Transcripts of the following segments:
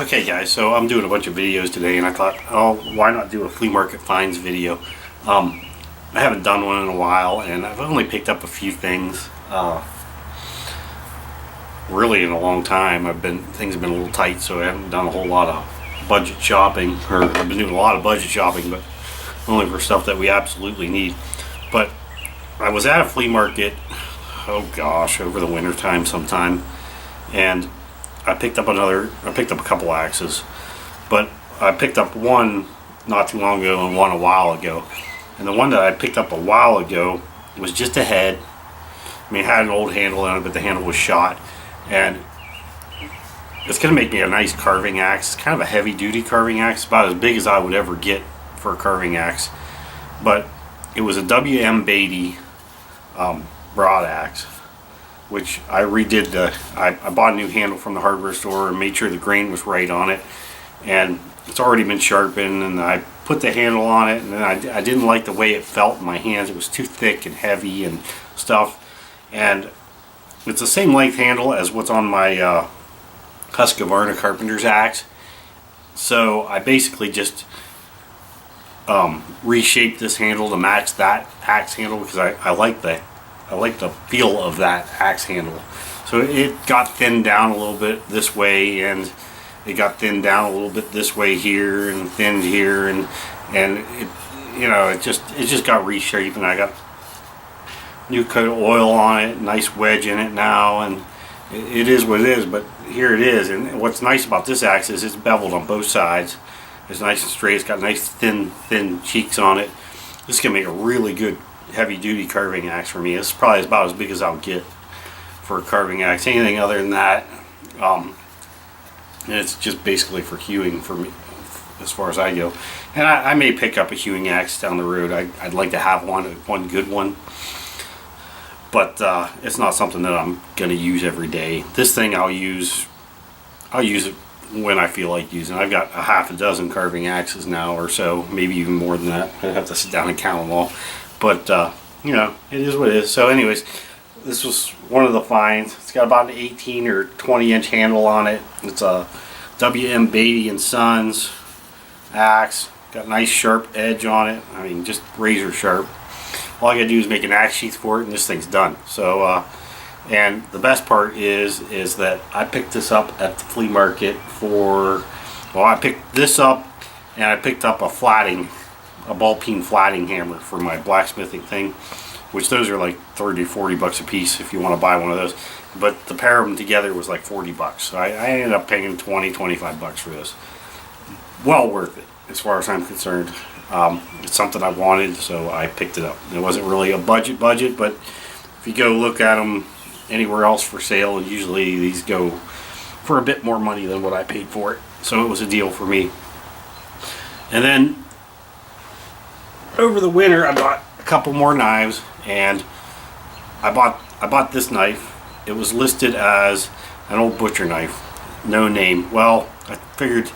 Okay guys, so I'm doing a bunch of videos today and I thought, oh, why not do a flea market finds video? I haven't done one in a while and I've only picked up a few things really in a long time. Things have been a little tight, so I haven't done a whole lot of budget shopping, or I've been doing a lot of budget shopping, but only for stuff that we absolutely need. But I was at a flea market, oh gosh, over the winter time sometime, and I picked up a couple axes, but I picked up one not too long ago and one a while ago. And the one that I picked up a while ago was just a head. I mean, it had an old handle on it, but the handle was shot. And it's going to make me a nice carving axe. It's kind of a heavy duty carving axe, about as big as I would ever get for a carving axe. But it was a W.M. Beatty broad axe, which I redid. I bought a new handle from the hardware store and made sure the grain was right on it, and it's already been sharpened, and I put the handle on it, and then I didn't like the way it felt in my hands. It was too thick and heavy and stuff, and it's the same length handle as what's on my Husqvarna carpenter's axe. So I basically just reshaped this handle to match that axe handle, because I like the feel of that axe handle. So it got thinned down a little bit this way, and it got thinned down a little bit this way here, and thinned here, and it, you know, it just got reshaped, and I got new coat of oil on it, nice wedge in it now, and it is what it is. But here it is, and what's nice about this axe is it's beveled on both sides. It's nice and straight. It's got nice thin cheeks on it. This can make a really good heavy duty carving axe for me. This is probably about as big as I'll get for a carving axe. Anything other than that, and it's just basically for hewing for me, as far as I go. And I may pick up a hewing axe down the road. I'd like to have one good one, but it's not something that I'm going to use every day. This thing I'll use it when I feel like using it. I've got a half a dozen carving axes now, or so, maybe even more than that. I'd have to sit down and count them all. But, you know, it is what it is. So anyways, this was one of the finds. It's got about an 18 or 20 inch handle on it. It's a W.M. Beatty and Sons axe. Got a nice sharp edge on it. I mean, just razor sharp. All I gotta do is make an axe sheath for it, and this thing's done. So, and the best part is that I picked this up at the flea market for, well, I picked this up, and I picked up a ball peen flatting hammer for my blacksmithing thing, which those are like 30 to 40 bucks a piece if you want to buy one of those. But the pair of them together was like 40 bucks. So I ended up paying 25 bucks for this. Well worth it, as far as I'm concerned. It's something I wanted, so I picked it up. It wasn't really a budget, but if you go look at them anywhere else for sale, usually these go for a bit more money than what I paid for it. So it was a deal for me. And then over the winter I bought a couple more knives, and I bought this knife. It was listed as an old butcher knife, no name. Well, I figured,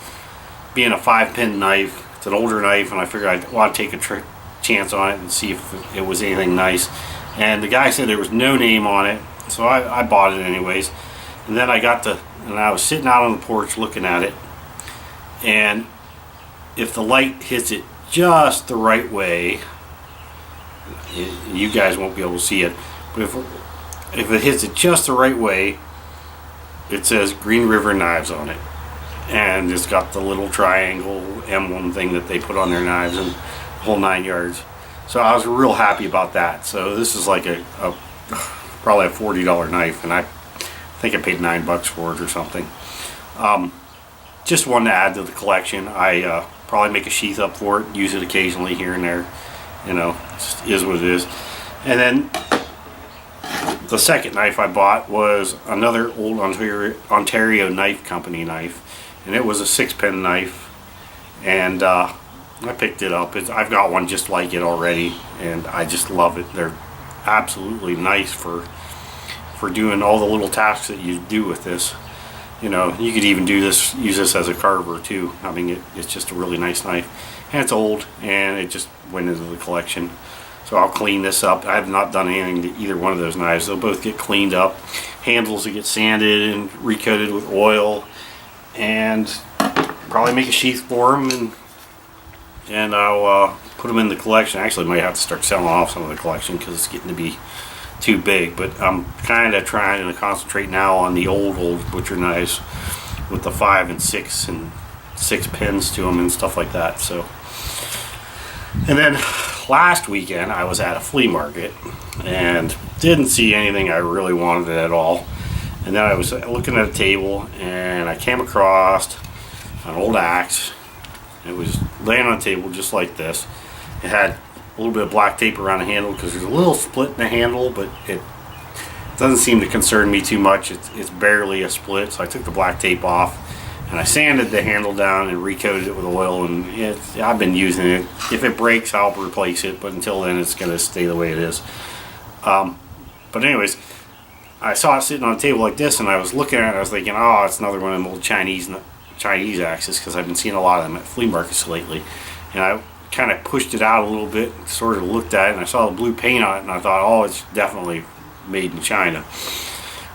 being a 5-pin knife, it's an older knife, and I figured I'd want to take a chance on it and see if it was anything nice. And the guy said there was no name on it, so I bought it anyways. And then I was sitting out on the porch looking at it, and if the light hits it just the right way, you guys won't be able to see it, but if it hits it just the right way, it says Green River Knives on it, and it's got the little triangle emblem thing that they put on their knives and the whole 9 yards. So I was real happy about that. So this is like probably a $40 knife, and I think I paid $9 for it or something. Just one to add to the collection. I probably make a sheath up for it, use it occasionally here and there. You know, it just is what it is. And then the second knife I bought was another old Ontario Knife Company knife, and it was a 6-pin knife, and I picked it up. I've got one just like it already, and I just love it. They're absolutely nice for doing all the little tasks that you do with this. You know, you could even use this as a carver too. I mean, it's just a really nice knife, and it's old, and it just went into the collection. So I'll clean this up. I have not done anything to either one of those knives. They'll both get cleaned up. Handles will get sanded and recoated with oil, and probably make a sheath for them, and I'll put them in the collection. Actually, might have to start selling off some of the collection because it's getting to be too big. But I'm kind of trying to concentrate now on the old butcher knives with the 5 and 6 and 6 pins to them and stuff like that. So, and then last weekend I was at a flea market and didn't see anything I really wanted at all. And then I was looking at a table and I came across an old axe. It was laying on a table just like this. It had a little bit of black tape around the handle because there's a little split in the handle, but it doesn't seem to concern me too much. It's barely a split, so I took the black tape off and I sanded the handle down and recoated it with oil, and I've been using it. If it breaks, I'll replace it, but until then it's going to stay the way it is. But anyways, I saw it sitting on a table like this, and I was looking at it, I was thinking, oh, it's another one of them old Chinese axes, because I've been seeing a lot of them at flea markets lately. And I kind of pushed it out a little bit, sort of looked at it, and I saw the blue paint on it, and I thought, oh, it's definitely made in China.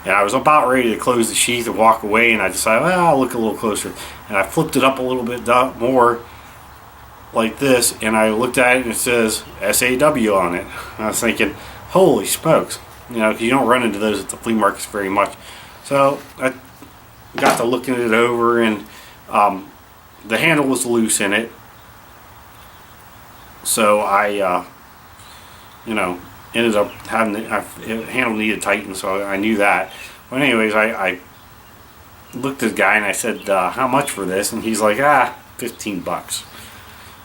And I was about ready to close the sheath and walk away, and I decided, well, I'll look a little closer. And I flipped it up a little bit more like this, and I looked at it and it says SAW on it. And I was thinking, holy smokes, you know, 'cause you don't run into those at the flea markets very much. So I got to looking it over, and the handle was loose in it. So I, you know, ended up having the handle needed tightened, so I knew that. But anyways, I looked at the guy and I said, how much for this? And he's like, $15.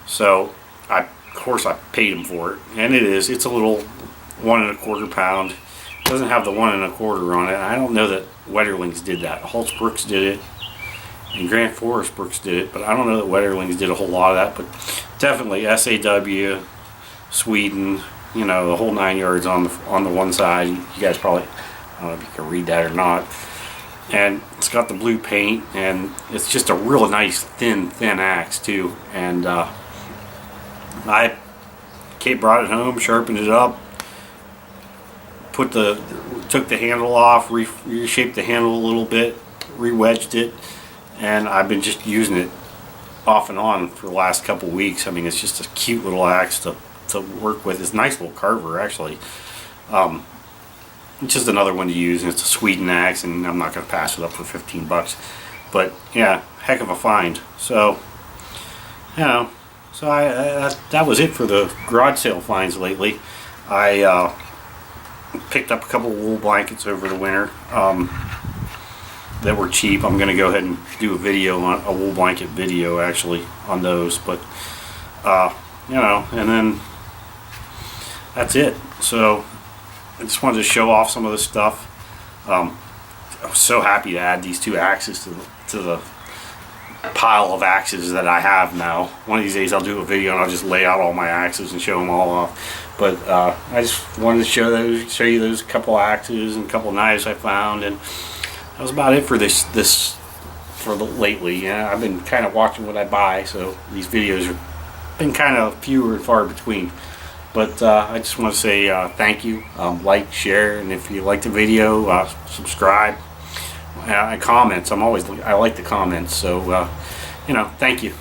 So of course I paid him for it, and it's a little 1 1/4 pound. It doesn't have the 1 1/4 on it. I don't know that Wetterlings did that. Holtz Brooks did it, and Grant Forest Brooks did it, but I don't know that Wetterlings did a whole lot of that. But definitely SAW, Sweden, you know, the whole 9 yards on the one side. You guys probably, I don't know if you can read that or not. And it's got the blue paint, and it's just a real nice thin axe too. And Kate brought it home, sharpened it up, took the handle off, reshaped the handle a little bit, re-wedged it, and I've been just using it off and on for the last couple weeks. I mean, it's just a cute little axe to work with. It's a nice little carver, actually. It's just another one to use, and it's a Sweden axe, and I'm not going to pass it up for $15. But yeah, heck of a find. So, you know, so that was it for the garage sale finds lately. I picked up a couple of wool blankets over the winter that were cheap. I'm going to go ahead and do a video on a wool blanket video, actually, on those. But you know, and then that's it. So I just wanted to show off some of this stuff. I was so happy to add these 2 axes to the pile of axes that I have now. One of these days I'll do a video and I'll just lay out all my axes and show them all off. But I just wanted to show you those couple axes and a couple knives I found, and that was about it for lately. Yeah, I've been kind of watching what I buy, so these videos have been kind of fewer and far between. But I just want to say thank you, like, share, and if you like the video, subscribe, and comments. I like the comments, so you know, thank you.